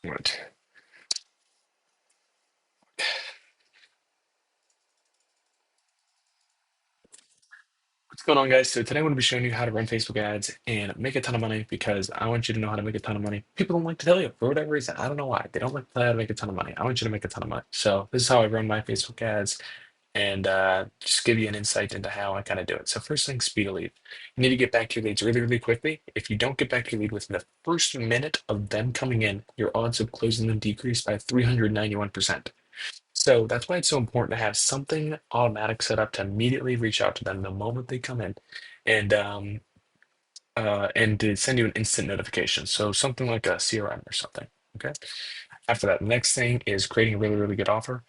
Right. What's going on, guys? So today I'm going to be showing you how to run Facebook ads and make a ton of money because I want you to know how to make a ton of money. People don't like to tell you for whatever reason. I don't know why. They don't like to tell you how to make a ton of money. I want you to make a ton of money. So this is how I run my Facebook ads and just give you an insight into how I kind of do it. So first thing, speed of lead. You need to get back to your leads really, really quickly. If you don't get back to your lead within the first minute of them coming in, your odds of closing them decrease by 391%. So that's why it's so important to have something automatic set up to immediately reach out to them the moment they come in, and and to send you an instant notification. So something like a CRM or something. Okay. After that, the next thing is creating a really, really good offer.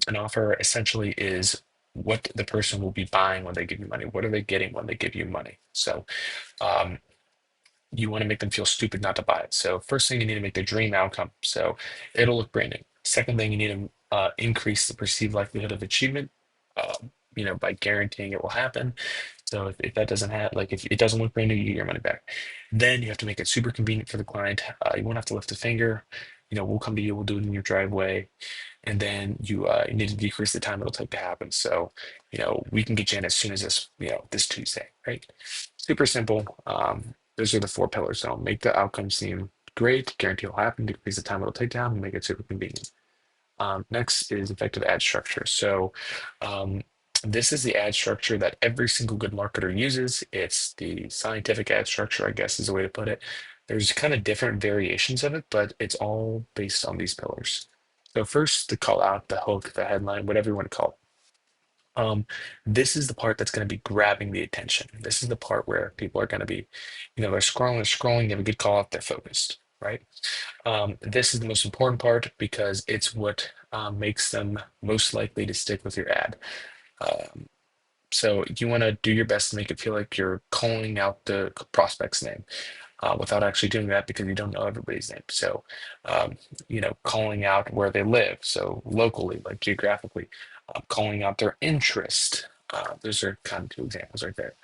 An offer essentially is what the person will be buying when they give you money. What are they getting when they give you money? So um, you want to make them feel stupid not to buy it. So first thing you need to make the dream outcome. So it'll look branding. Second thing you need to increase the perceived likelihood of achievement. By guaranteeing it will happen. So if that doesn't have like if it doesn't look brand new, you get your money back. Then you have to make it super convenient for the client. You won't have to lift a finger. We'll come to you. We'll do it in your driveway, and then you need to decrease the time it'll take to happen. So we can get you in as soon as this Tuesday, right? Super simple. Those are the four pillars. So make the outcome seem great, guarantee it'll happen, decrease the time it'll take down, and make it super convenient. Next is effective ad structure. So um, this is the ad structure that every single good marketer uses. It's the scientific ad structure, I guess is the way to put it. There's kind of different variations of it, but it's all based on these pillars. So first, the call out, the hook, the headline, whatever you want to call it. This is the part that's going to be grabbing the attention. This is the part where people are going to be, they're scrolling, they have a good call out, they're focused, right? This is the most important part because it's what makes them most likely to stick with your ad. Um, so you want to do your best to make it feel like you're calling out the prospect's name without actually doing that because you don't know everybody's name. So, calling out where they live. So locally, like geographically, calling out their interest. Those are kind of two examples right there.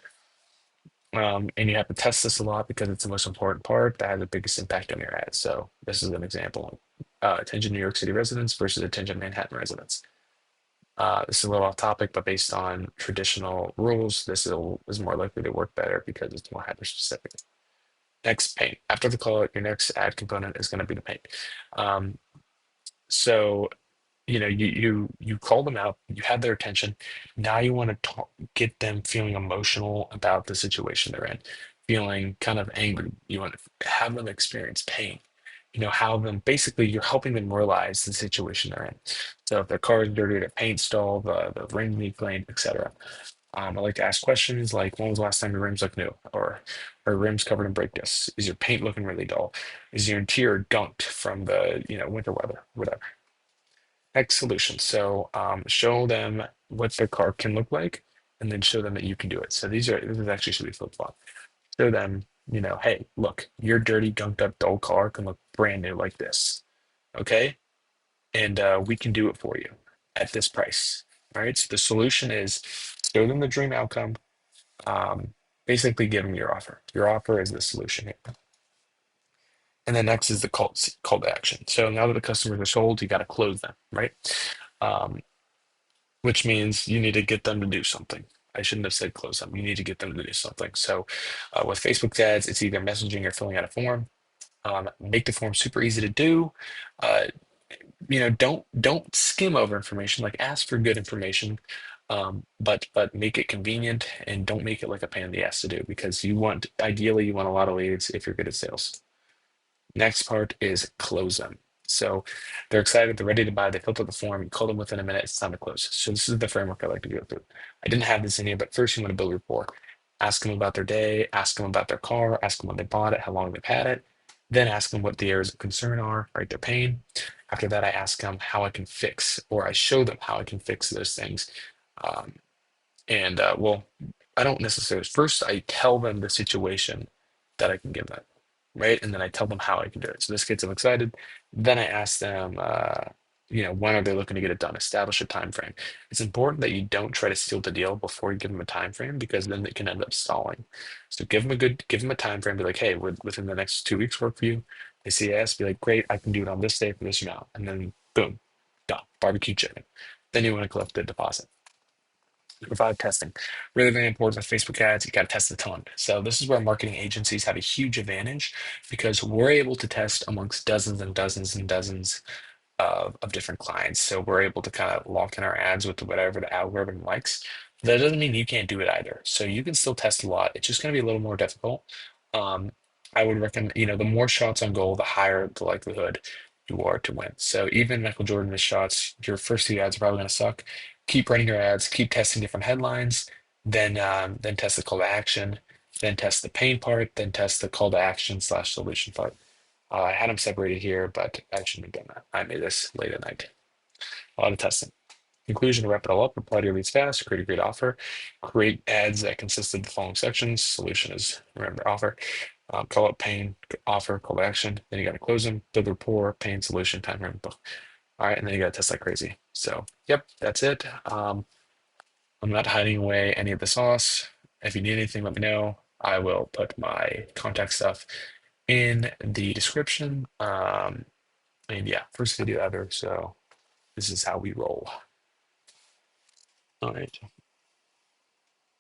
And you have to test this a lot because it's the most important part that has the biggest impact on your ads. So this is an example. Attention New York City residents versus attention Manhattan residents. This is a little off topic, but based on traditional rules, is more likely to work better because it's more hyper specific. Next, paint. After the call, your next ad component is going to be the paint. Um, so you call them out, you have their attention. Now you want to get them feeling emotional about the situation they're in, feeling kind of angry. You want to have them experience pain. How them basically you're helping them realize the situation they're in. So if their car is dirty, their paint stalled, the rim leak cleaned, etc. I like to ask questions like, when was the last time your rims looked new? Or are rims covered in brake discs? Is your paint looking really dull? Is your interior gunked from the winter weather? Whatever. Next solution. So show them what their car can look like, and then show them that you can do it. So this is actually should be flip flop. Show them, hey, look, your dirty, gunked up, dull car can look brand new like this. Okay, and we can do it for you at this price. All right. So the solution is show them the dream outcome. Um, Basically, give them your offer. Your offer is the solution here. And then next is the call to action. So now that the customers are sold, you got to close them, right? Um, which means you need to get them to do something. I shouldn't have said close them. You need to get them to do something. So with Facebook ads, it's either messaging or filling out a form. Make the form super easy to do. Uh, don't skim over information. Like ask for good information, but make it convenient and don't make it like a pain in the ass to do because ideally you want a lot of leads if you're good at sales. Next part is close them. So they're excited, they're ready to buy, they filled out the form, you call them within a minute, it's time to close. So this is the framework I like to go through. I didn't have this in here, but first you want to build rapport. Ask them about their day, ask them about their car, ask them when they bought it, how long they've had it, then ask them what the areas of concern are, right? Their pain. After that, I ask them how I can fix, or I show them how I can fix those things. Um, well, I don't necessarily, first I tell them the situation that I can give them, right? And then I tell them how I can do it. So this gets them excited. Then I ask them, when are they looking to get it done? Establish a time frame. It's important that you don't try to steal the deal before you give them a time frame because then it can end up stalling. So give them a time frame. Be like, hey, would within the next 2 weeks work for you? They say yes, be like, great, I can do it on this day for this amount. And then boom, done. Barbecue chicken. Then you want to collect the deposit. Provide testing. Really, really important with Facebook ads. You got to test a ton. So this is where marketing agencies have a huge advantage because we're able to test amongst dozens and dozens and dozens of different clients. So we're able to kind of lock in our ads with whatever the algorithm likes. That doesn't mean you can't do it either. So you can still test a lot. It's just going to be a little more difficult. Um, I would recommend, the more shots on goal, the higher the likelihood you are to win. So even Michael Jordan missed shots, your first two ads are probably going to suck. Keep running your ads, keep testing different headlines, then test the call to action, then test the pain part, then test the call to action slash solution part. I had them separated here, but I shouldn't have done that. I made this late at night. A lot of testing. Conclusion, to wrap it all up, reply to your leads fast, create a great offer, create ads that consist of the following sections. Solution is, remember, offer, call out pain, offer, call to action. Then you got to close them, build rapport, pain, solution, time frame, book. All right, and then you got to test like crazy. So, yep, that's it. I'm not hiding away any of the sauce. If you need anything, let me know. I will put my contact stuff in the description. And yeah, first video ever. So this is how we roll. All right.